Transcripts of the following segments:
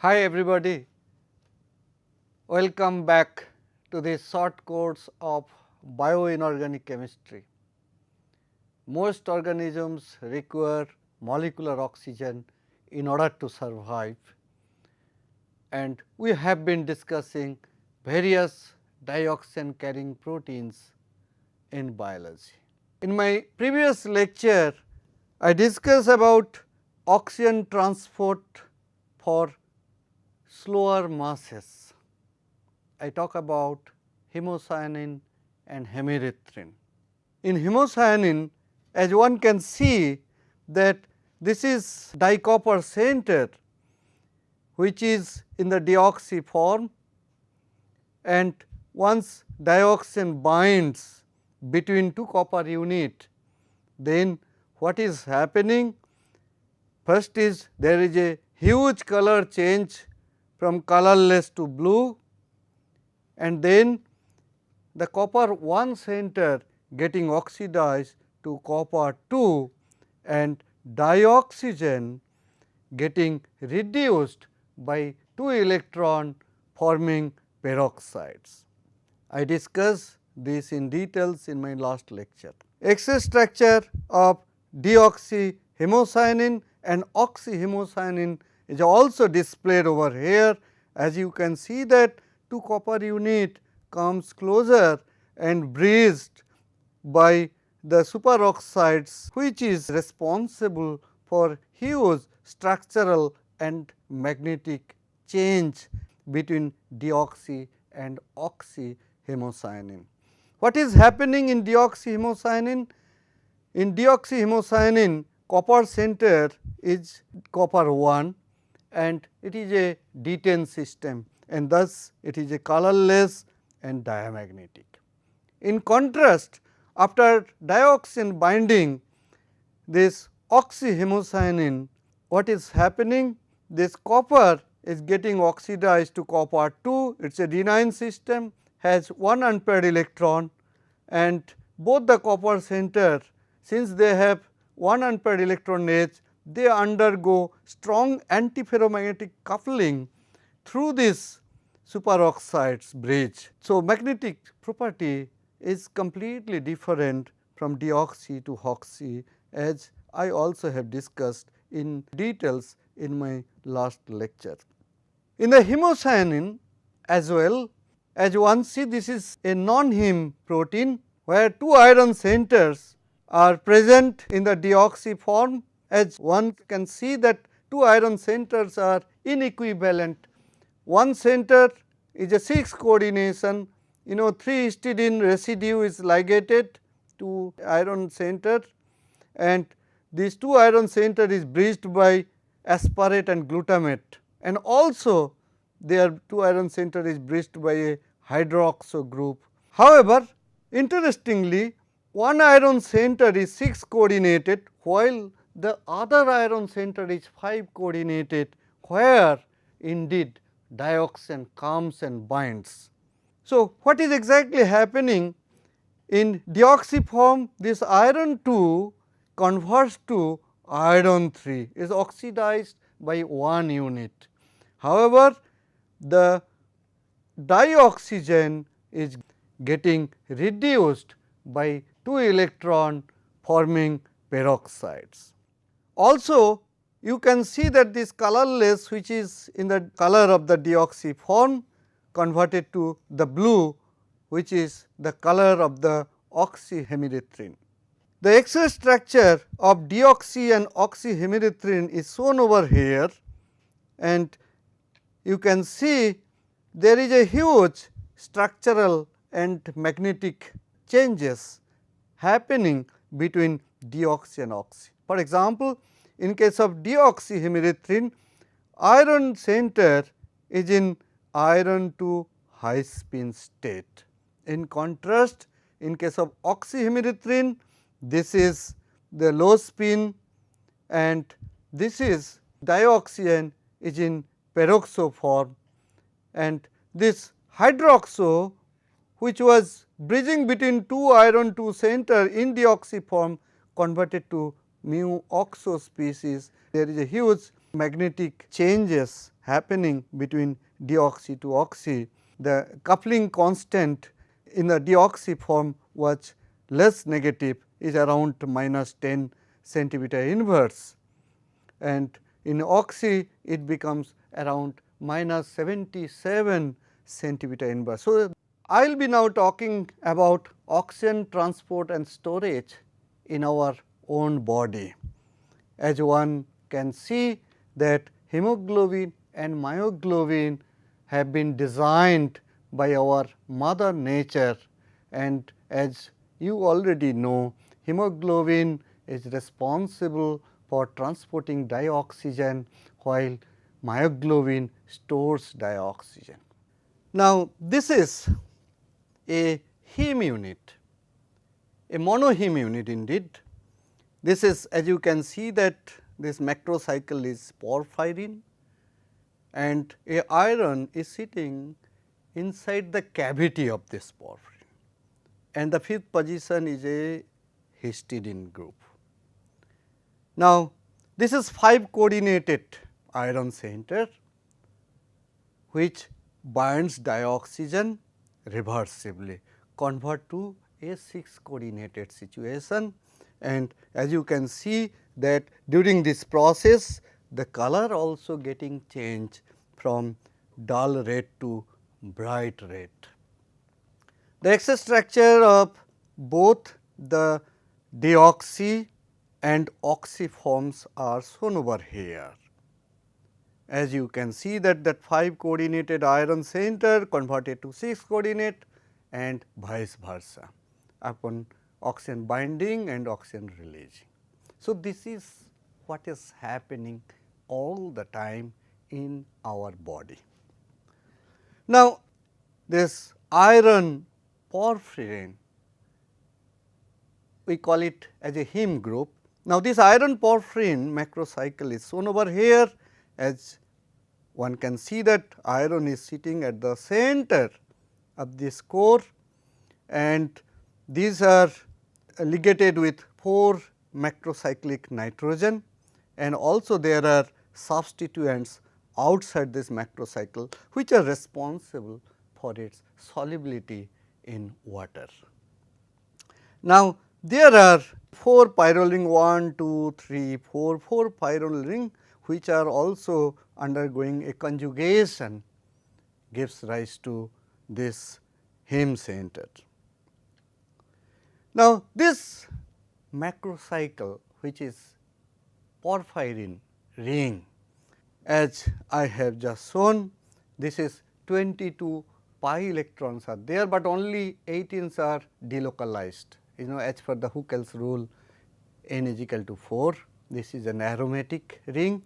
Hi everybody, welcome back to this short course of bioinorganic chemistry. Most organisms require molecular oxygen in order to survive, and we have been discussing various dioxin carrying proteins in biology. In my previous lecture, I discussed about oxygen transport for slower masses. I talk about hemocyanin and hemerythrin. In hemocyanin, as one can see that this is dicopper center which is in the deoxy form, and once dioxin binds between two copper unit, then what is happening? First is there is a huge color change from colorless to blue, and then the copper 1 center getting oxidized to copper 2 and dioxygen getting reduced by 2 electron forming peroxides. I discussed this in details in my last lecture. Excess structure of deoxyhemocyanin and oxyhemocyanin is also displayed over here. As you can see that 2 copper unit comes closer and bridged by the superoxides, which is responsible for huge structural and magnetic change between deoxy and oxyhemocyanin. What is happening in deoxyhemocyanin? In deoxyhemocyanin, copper center is copper 1 and it is a D10 system, and thus it is a colorless and diamagnetic. In contrast, after dioxin binding this oxyhemocyanin, what is happening? This copper is getting oxidized to copper 2, it is a D9 system, has 1 unpaired electron, and both the copper center, since they have 1 unpaired electron edge, they undergo strong antiferromagnetic coupling through this superoxides bridge. So, magnetic property is completely different from deoxy to oxy, as I also have discussed in details in my last lecture. In the hemocyanin as well, as one see, this is a non-hem protein where 2 iron centers are present in the deoxy form. As one can see that 2 iron centers are inequivalent. One center is a 6 coordination, 3 histidine residue is ligated to iron center, and this 2 iron center is bridged by aspartate and glutamate, and also their 2 iron center is bridged by a hydroxo group. However, interestingly, one iron center is 6 coordinated, while the other iron center is 5 coordinated, where indeed dioxin comes and binds. So, what is exactly happening? In deoxy form, this iron 2 converts to iron 3, is oxidized by 1 unit. However, the dioxygen is getting reduced by 2 electron forming peroxides. Also, you can see that this colorless, which is in the color of the deoxy form, converted to the blue, which is the color of the oxyhemerythrin. The excess structure of deoxy and oxyhemerythrin is shown over here, and you can see there is a huge structural and magnetic changes happening between deoxy and oxy. For example, in case of deoxyhemerythrin, iron center is in iron 2 high spin state. In contrast, in case of oxyhemerythrin, this is the low spin, and this is dioxygen is in peroxo form, and this hydroxo, which was bridging between 2 iron 2 center in deoxy form, converted to mu oxo species. There is a huge magnetic changes happening between deoxy to oxy, the coupling constant in the deoxy form was less negative, is around minus 10 centimeter inverse, and in oxy it becomes around minus 77 centimeter inverse. So, I will be now talking about oxygen transport and storage in our own body. As one can see that hemoglobin and myoglobin have been designed by our mother nature, and as you already know, hemoglobin is responsible for transporting dioxygen, while myoglobin stores dioxygen. Now, this is a heme unit, a monoheme unit indeed. This is, as you can see, that this macrocycle is porphyrin, and a iron is sitting inside the cavity of this porphyrin, and the fifth position is a histidine group. Now, this is 5 coordinated iron center which binds dioxygen reversibly, convert to a 6 coordinated situation, and as you can see that during this process the color also getting changed from dull red to bright red. The excess structure of both the deoxy and oxy forms are shown over here. As you can see that 5 coordinated iron center converted to 6 coordinate and vice versa upon oxygen binding and oxygen releasing. So, this is what is happening all the time in our body. Now, this iron porphyrin, we call it as a heme group. Now, this iron porphyrin macrocycle is shown over here. As one can see that iron is sitting at the center of this core, and these are ligated with 4 macrocyclic nitrogen, and also there are substituents outside this macrocycle which are responsible for its solubility in water. Now, there are 4 pyrrole ring 1, 2, 3, 4 pyrrole ring which are also undergoing a conjugation, gives rise to this heme center. Now, this macrocycle which is porphyrin ring, as I have just shown, this is 22 pi electrons are there, but only 18s are delocalized. You know, as per the Huckel's rule, n is equal to 4. This is an aromatic ring,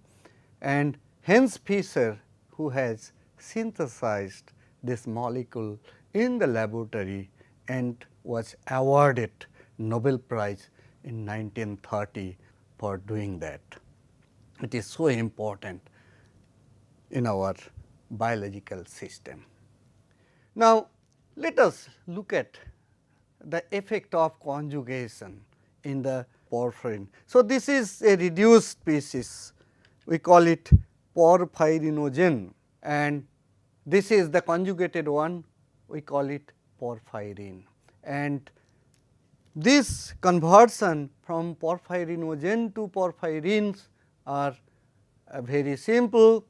and Hans Fischer, who has synthesized this molecule in the laboratory and was awarded Nobel Prize in 1930 for doing that. It is so important in our biological system. Now, let us look at the effect of conjugation in the porphyrin. So, this is a reduced species, we call it porphyrinogen, and this is the conjugated one, we call it porphyrin. And this conversion from porphyrinogen to porphyrins are very simple.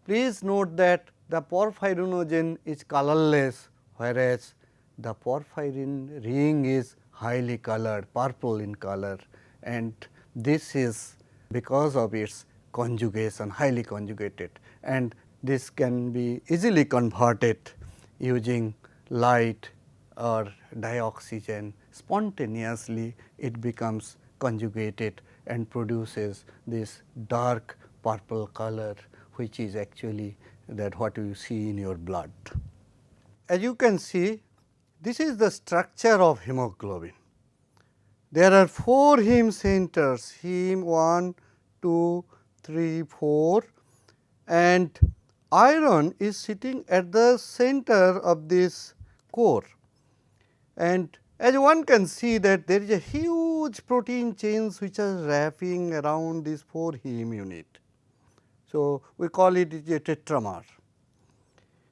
Please note that the porphyrinogen is colorless, whereas the porphyrin ring is highly colored, purple in color, and this is because of its conjugation, highly conjugated, and this can be easily converted using light or dioxygen. Spontaneously it becomes conjugated and produces this dark purple color, which is actually that what you see in your blood. As you can see, this is the structure of hemoglobin. There are 4 heme centers, heme 1, 2, 3, 4, and iron is sitting at the center of this core. And as one can see that there is a huge protein chains which are wrapping around this 4 heme unit. So, we call it is a tetramer.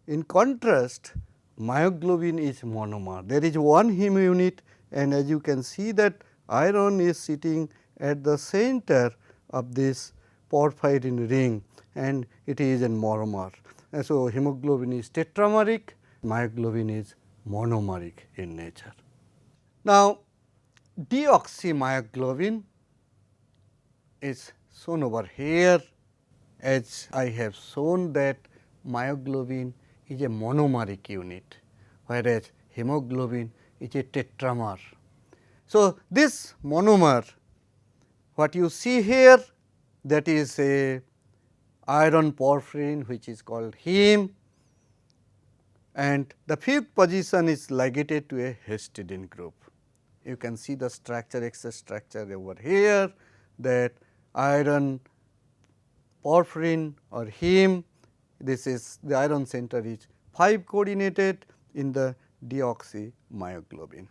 In contrast, myoglobin is monomer. There is one heme unit, and as you can see that iron is sitting at the center of this porphyrin ring, and it is a monomer. And so, hemoglobin is tetrameric, myoglobin is monomeric in nature. Now, deoxymyoglobin is shown over here, as I have shown that myoglobin is a monomeric unit, whereas hemoglobin is a tetramer. So, this monomer, what you see here, that is a iron porphyrin which is called heme, and the fifth position is ligated to a histidine group. You can see the structure, excess structure over here, that iron porphyrin or heme, this is the iron center is 5 coordinated in the deoxymyoglobin.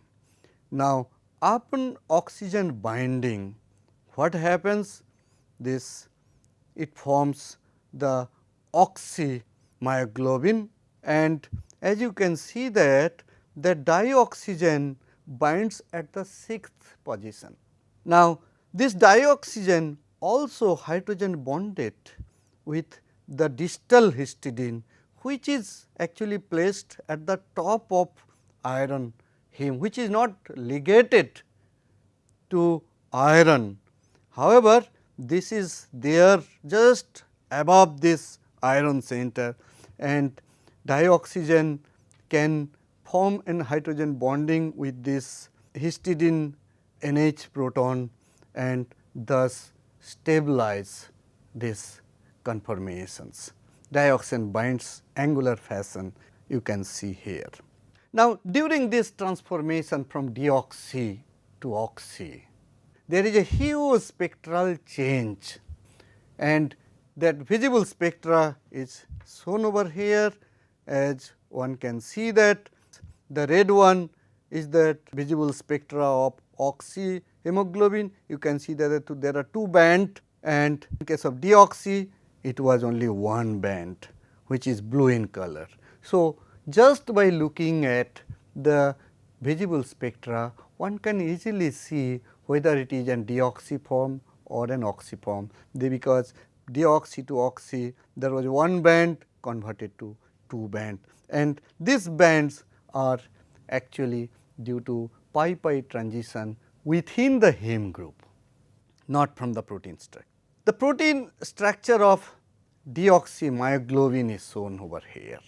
Now, upon oxygen binding, what happens? This it forms the oxymyoglobin, and as you can see that the dioxygen binds at the 6th position. Now, this dioxygen also hydrogen bonded with the distal histidine, which is actually placed at the top of iron heme, which is not ligated to iron. However, this is there just above this iron center, and dioxygen can form an hydrogen bonding with this histidine NH proton and thus stabilize this conformations. Dioxin binds angular fashion, you can see here. Now, during this transformation from deoxy to oxy, there is a huge spectral change, and that visible spectra is shown over here. As one can see that the red one is that visible spectra of oxy hemoglobin. You can see that there are 2 bands, and in case of deoxy it was only 1 band, which is blue in color. So, just by looking at the visible spectra, one can easily see whether it is an deoxy form or an oxy form, because deoxy to oxy there was 1 band converted to 2 band, and these bands are actually due to pi-pi transition within the heme group, not from the protein structure. The protein structure of deoxymyoglobin is shown over here,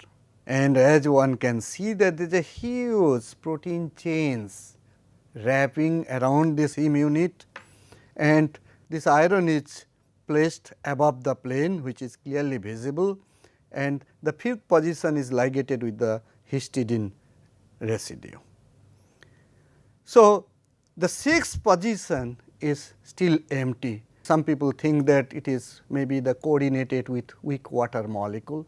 and as one can see that there is a huge protein chains wrapping around this heme unit, and this iron is placed above the plane, which is clearly visible, and the 5th position is ligated with the histidine residue. So, the 6th position is still empty. Some people think that it is maybe the coordinated with weak water molecule.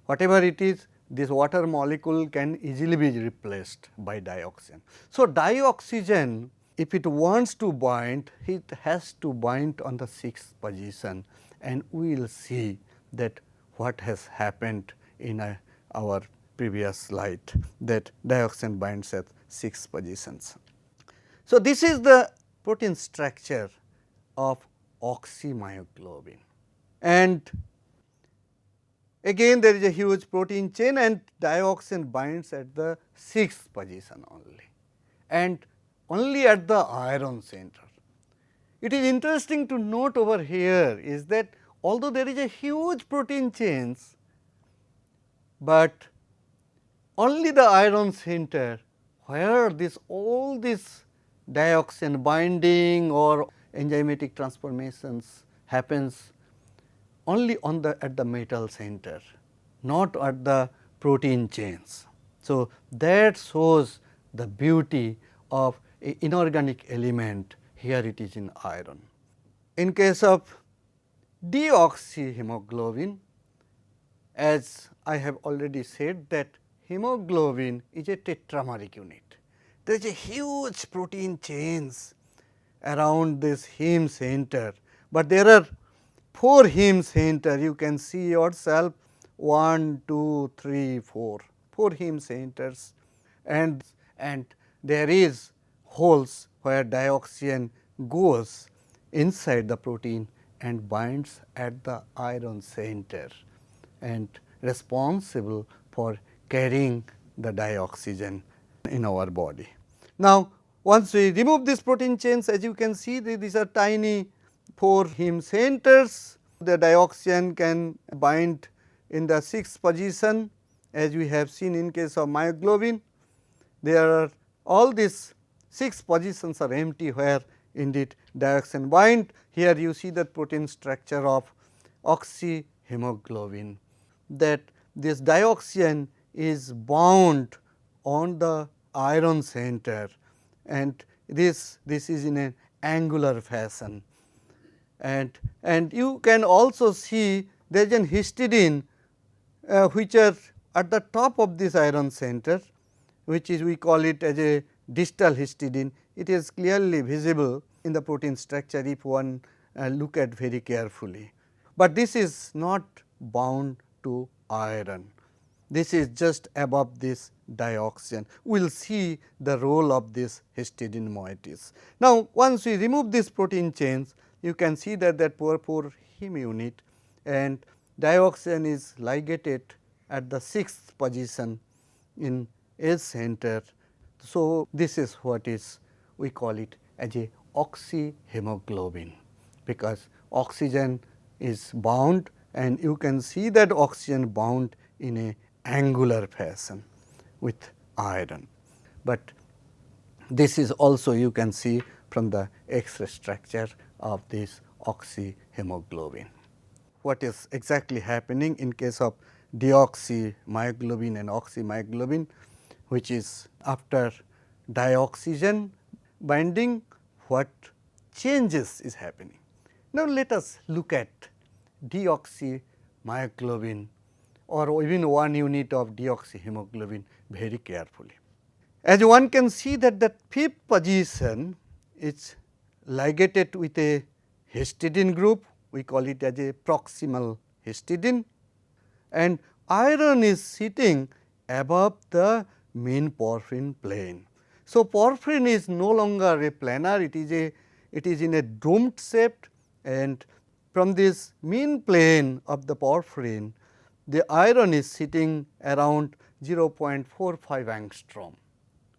Whatever it is, this water molecule can easily be replaced by dioxin. So, dioxygen, if it wants to bind, it has to bind on the 6th position, and we will see that what has happened in our previous slide, that dioxin binds at 6 positions. So, this is the protein structure of oxymyoglobin, and again there is a huge protein chain, and dioxin binds at the 6th position only, and only at the iron center. It is interesting to note over here is that although there is a huge protein chains, but only the iron center where this all this dioxin binding or enzymatic transformations happens only on the at the metal center, not at the protein chains. So, that shows the beauty of a inorganic element, here it is in iron. In case of deoxyhemoglobin, as I have already said that hemoglobin is a tetrameric unit. There is a huge protein chains around this heme center, but there are 4 heme center, you can see yourself 1, 2, 3, 4, 4 heme centers, and there is holes where dioxin goes inside the protein and binds at the iron center and responsible for carrying the dioxygen in our body. Now, once we remove these protein chains, as you can see, these are tiny 4 heme centers. The dioxin can bind in the 6th position, as we have seen in case of myoglobin. There are all these 6 positions are empty, where indeed dioxin bind. Here you see the protein structure of oxyhemoglobin, that this dioxin is bound on the iron center, and this is in an angular fashion. And you can also see there is an histidine which are at the top of this iron center, which is we call it as a distal histidine. It is clearly visible in the protein structure if one look at very carefully, but this is not bound to iron. This is just above this dioxin. We will see the role of this histidine moieties. Now, once we remove these protein chains, you can see that 4 heme unit, and dioxin is ligated at the 6th position in S center. So, this is what is we call it as a oxyhemoglobin, because oxygen is bound, and you can see that oxygen bound in a angular fashion with iron. But this is also you can see from the X-ray structure of this oxyhemoglobin. What is exactly happening in case of deoxymyoglobin and oxymyoglobin, which is after dioxygen binding, what changes is happening. Now, let us look at deoxymyoglobin or even 1 unit of deoxyhemoglobin very carefully. As one can see that the 5th position is ligated with a histidine group, we call it as a proximal histidine, and iron is sitting above the mean porphyrin plane. So, porphyrin is no longer a planar, it is in a domed shape, and from this mean plane of the porphyrin, the iron is sitting around 0.45 angstrom.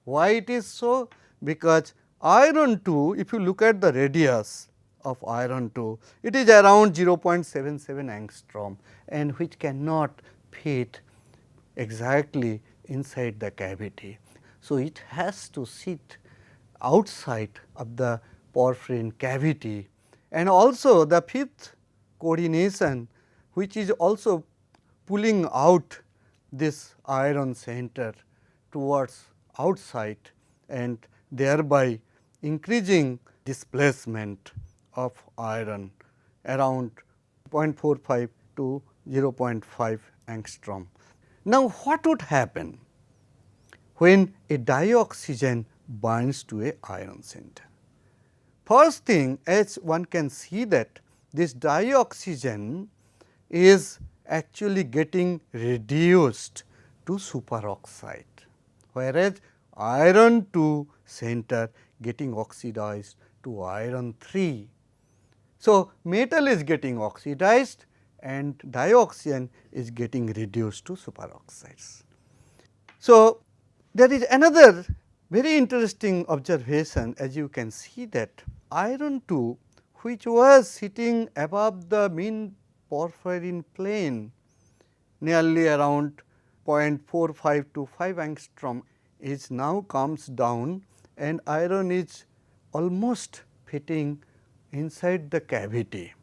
Why it is so? Because iron 2, if you look at the radius of iron 2, it is around 0.77 angstrom, and which cannot fit exactly inside the cavity. So, it has to sit outside of the porphyrin cavity, and also the 5th coordination, which is also pulling out this iron center towards outside, and thereby increasing displacement of iron around 0.45 to 0.5 angstrom. Now, what would happen when a dioxygen binds to a iron center? First thing, as one can see that this dioxygen is actually getting reduced to superoxide, whereas iron 2 center getting oxidized to iron 3. So, metal is getting oxidized and dioxin is getting reduced to superoxides. So, there is another very interesting observation, as you can see that iron 2, which was sitting above the mean porphyrin plane nearly around 0.45 to 5 angstrom, is now comes down, and iron is almost fitting inside the cavity.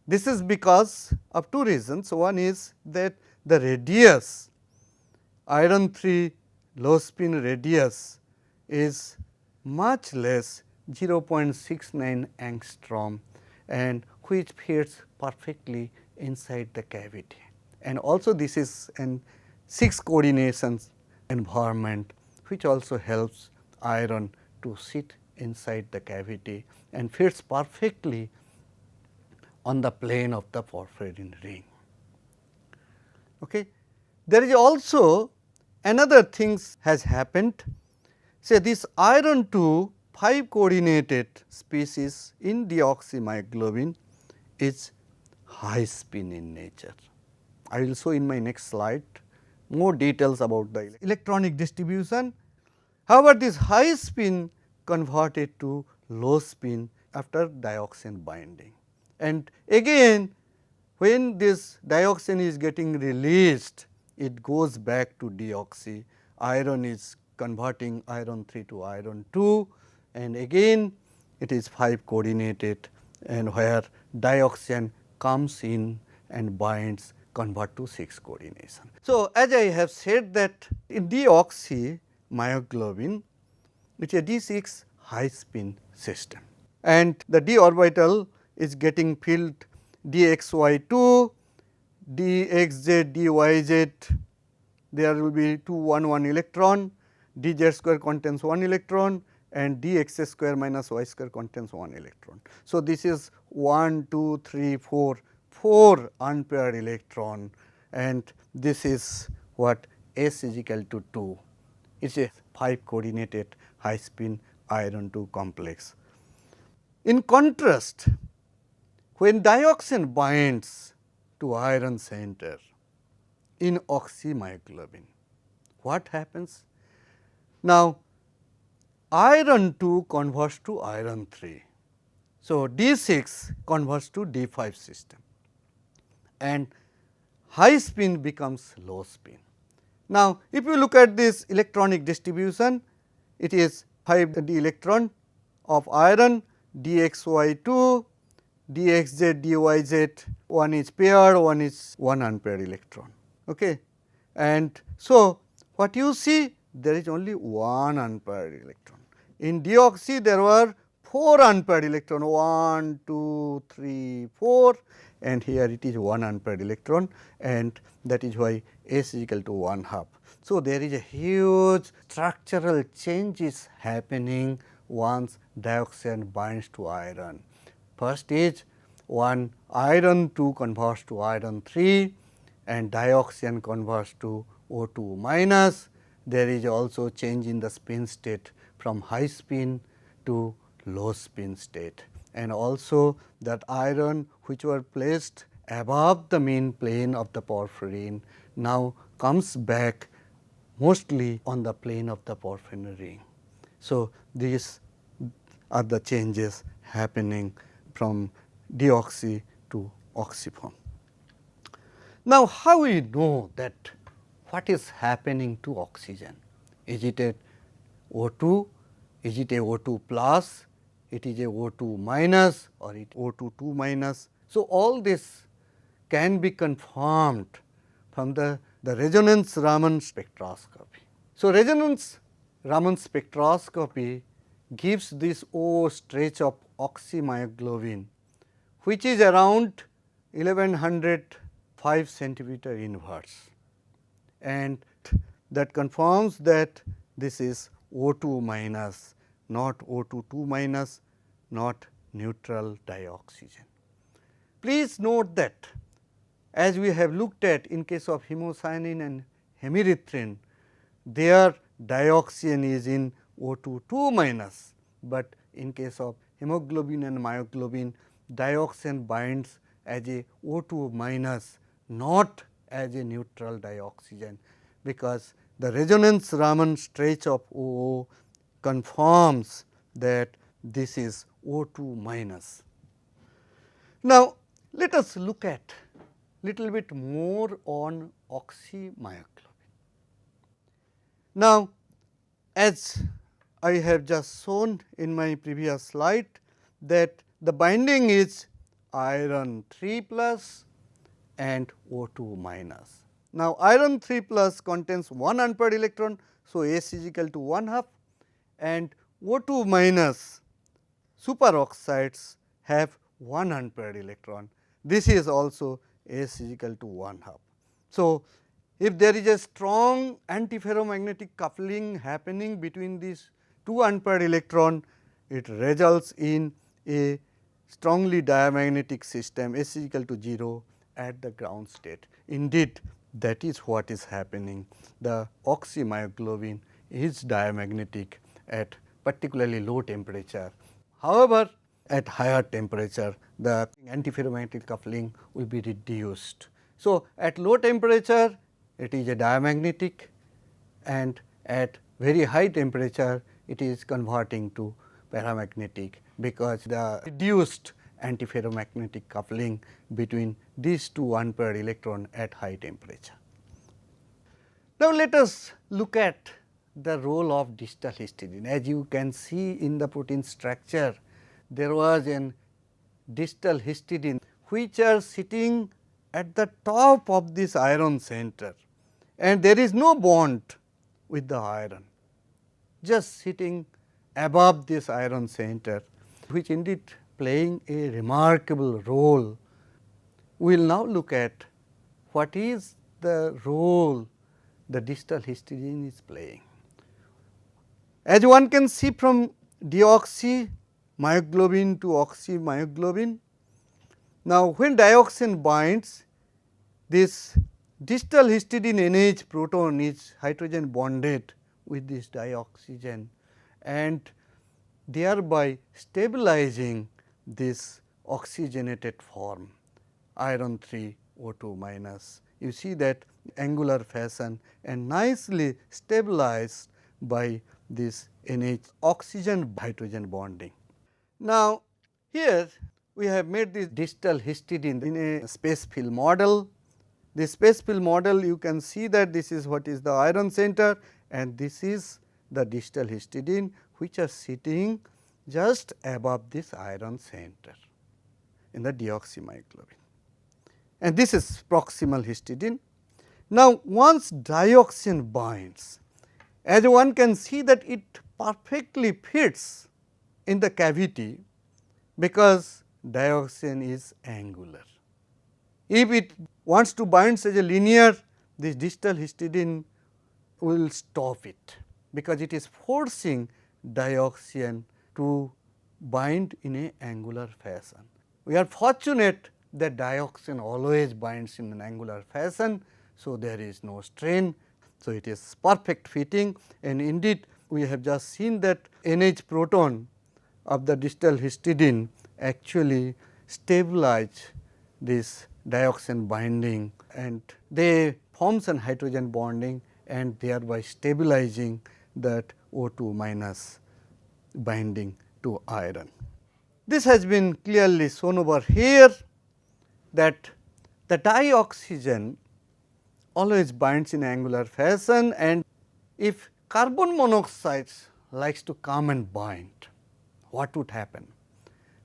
This is because of 2 reasons. One is that the radius, iron 3 low spin radius is much less, 0.69 angstrom, and which fits perfectly inside the cavity. And also this is an 6 coordinations environment, which also helps iron to sit inside the cavity and fits perfectly on the plane of the porphyrin ring. Okay. There is also another things has happened. Say this iron 2 5 coordinated species in deoxymyoglobin is high spin in nature. I will show in my next slide more details about the electronic distribution. However, this high spin converted to low spin after dioxane binding, and again when this dioxane is getting released, it goes back to deoxy, iron is converting iron 3 to iron 2, and again it is 5 coordinated, and where dioxane comes in and binds, convert to 6 coordination. So, as I have said that in deoxymyoglobin, it is a D6 high spin system, and the d orbital is getting filled dxy2, dxz, dyz, there will be 2 1 electron, dz square contains 1 electron, and dx square minus y square contains 1 electron. So, this is 1, 2, 3, 4, 4 unpaired electron, and this is what S is equal to 2. It is a 5 coordinated high spin iron 2 complex. In contrast, when dioxane binds to iron center in oxymyoglobin, what happens? Now, iron 2 converts to iron 3. So, D6 converts to D5 system, and high spin becomes low spin. Now, if you look at this electronic distribution, it is 5 d electron of iron, dxy2, dxz, dyz, one is paired, one is one unpaired electron. Okay. And so, what you see, there is only one unpaired electron. In deoxy there were 4 unpaired electron, 1, 2, 3, 4, and here it is 1 unpaired electron, and that is why S is equal to 1/2. So, there is a huge structural changes happening once dioxane binds to iron. First is one iron 2 converts to iron 3, and dioxane converts to O2 minus. There is also change in the spin state from high spin to low spin state, and also that iron which were placed above the mean plane of the porphyrin now comes back mostly on the plane of the porphyrin ring. So, these are the changes happening from deoxy to oxyform. Now, how we know that what is happening to oxygen? Is it a O2? Is it a O2 plus? It is a O2 minus, or it O2 2 minus. So, all this can be confirmed from the resonance Raman spectroscopy. So, resonance Raman spectroscopy gives this O stretch of oxymyoglobin, which is around 1105 centimeter inverse, and that confirms that this is O2 minus, not O2 2 minus, not neutral dioxygen. Please note that as we have looked at in case of hemocyanin and hemerythrin, their dioxygen is in O2 2 minus, but in case of hemoglobin and myoglobin, dioxane binds as a O2 minus, not as a neutral dioxygen, because the resonance Raman stretch of OO confirms that this is O2 minus. Now, let us look at little bit more on oxymyoglobin. Now, as I have just shown in my previous slide that the binding is iron 3 plus and O2 minus. Now, iron 3 plus contains 1 unpaired electron. So, S is equal to 1/2, and O2 minus superoxides have 1 unpaired electron. This is also S is equal to 1/2. So, if there is a strong antiferromagnetic coupling happening between these 2 unpaired electron, it results in a strongly diamagnetic system S is equal to 0 at the ground state. Indeed, that is what is happening. The oxymyoglobin is diamagnetic at particularly low temperature. However, at higher temperature the antiferromagnetic coupling will be reduced. So, at low temperature it is a diamagnetic, and at very high temperature it is converting to paramagnetic, because the reduced antiferromagnetic coupling between these two unpaired electron at high temperature. Now, let us look at the role of distal histidine. As you can see in the protein structure, there was an distal histidine which are sitting at the top of this iron center, and there is no bond with the iron, just sitting above this iron center, which indeed playing a remarkable role. We will now look at what is the role the distal histidine is playing. As one can see from deoxymyoglobin to oxymyoglobin, now when dioxin binds, this distal histidine NH proton is hydrogen bonded with this dioxygen and thereby stabilizing this oxygenated form iron 3 O2 minus. You see that angular fashion and nicely stabilized by this NH oxygen hydrogen bonding. Now, here we have made this distal histidine in a space fill model. The space fill model, you can see that this is what is the iron center and this is the distal histidine which are sitting just above this iron center in the deoxymyoglobin, and this is proximal histidine. Now, once dioxin binds, as one can see that it perfectly fits in the cavity, because dioxin is angular. If it wants to bind as a linear, this distal histidine will stop it, because it is forcing dioxin to bind in a angular fashion. We are fortunate that dioxin always binds in an angular fashion. So, there is no strain. So, it is perfect fitting, and indeed we have just seen that NH proton of the distal histidine actually stabilize this dioxin binding, and they forms an hydrogen bonding and thereby stabilizing that O2 minus binding to iron. This has been clearly shown over here that the dioxygen always binds in angular fashion, and if carbon monoxide likes to come and bind, what would happen?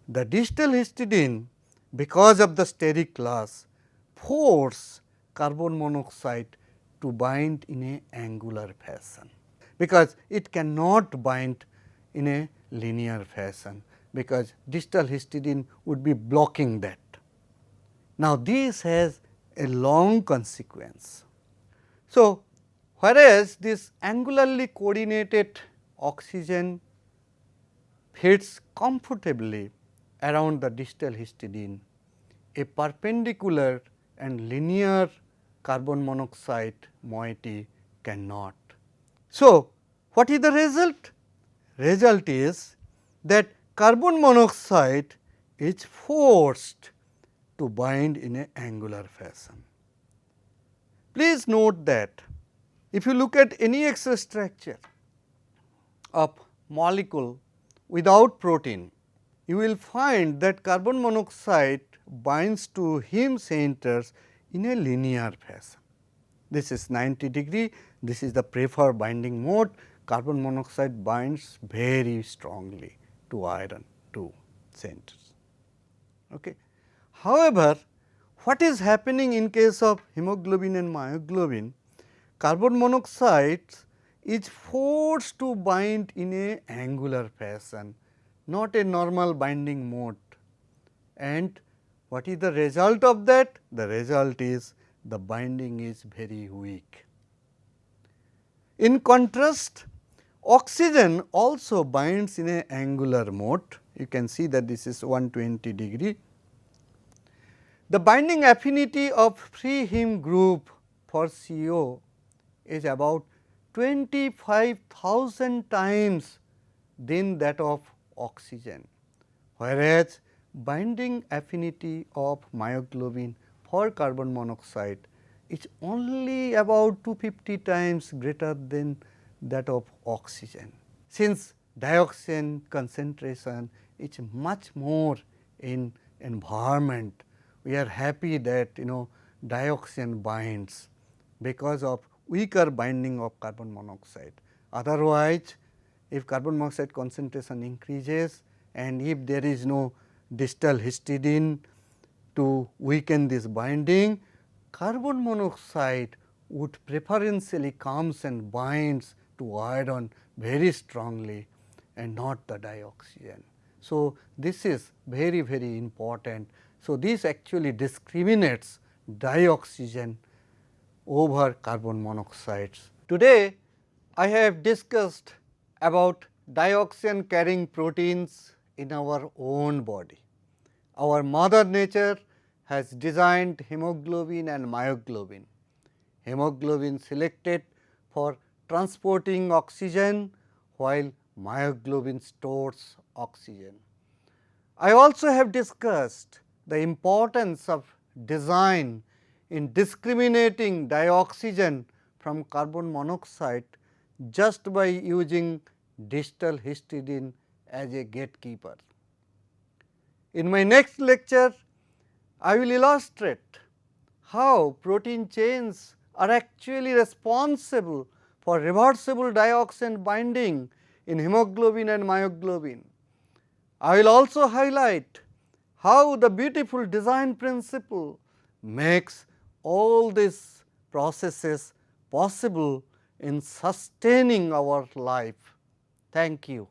The distal histidine, because of the steric class, force carbon monoxide to bind in a angular fashion, because it cannot bind in a linear fashion, because distal histidine would be blocking that. Now, this has a long consequence. So, whereas this angularly coordinated oxygen fits comfortably around the distal histidine, a perpendicular and linear carbon monoxide moiety cannot. So, what is the result? Result is that carbon monoxide is forced to bind in an angular fashion. Please note that if you look at any extra structure of molecule without protein, you will find that carbon monoxide binds to heme centers in a linear fashion. This is 90 degree, this is the preferred binding mode. Carbon monoxide binds very strongly to iron 2 centers. Okay. However, what is happening in case of hemoglobin and myoglobin? Carbon monoxide is forced to bind in a angular fashion, not a normal binding mode. And what is the result of that? The result is the binding is very weak. In contrast, oxygen also binds in a angular mode. you can see that this is 120 degree. The binding affinity of free heme group for CO is about 25,000 times than that of oxygen, whereas binding affinity of myoglobin for carbon monoxide is only about 250 times greater than that of oxygen. Since dioxin concentration is much more in environment, we are happy that dioxin binds because of weaker binding of carbon monoxide. Otherwise, if carbon monoxide concentration increases and if there is no distal histidine to weaken this binding, carbon monoxide would preferentially comes and binds to iron very strongly and not the dioxygen. So, this is very important. So, this actually discriminates dioxygen over carbon monoxides. Today, I have discussed about dioxin carrying proteins in our own body. Our mother nature has designed hemoglobin and myoglobin. Hemoglobin selected for transporting oxygen, while myoglobin stores oxygen. I also have discussed the importance of design in discriminating dioxygen from carbon monoxide just by using distal histidine as a gatekeeper. In my next lecture, I will illustrate how protein chains are actually responsible for reversible dioxin binding in hemoglobin and myoglobin. I will also highlight how the beautiful design principle makes all these processes possible in sustaining our life. Thank you.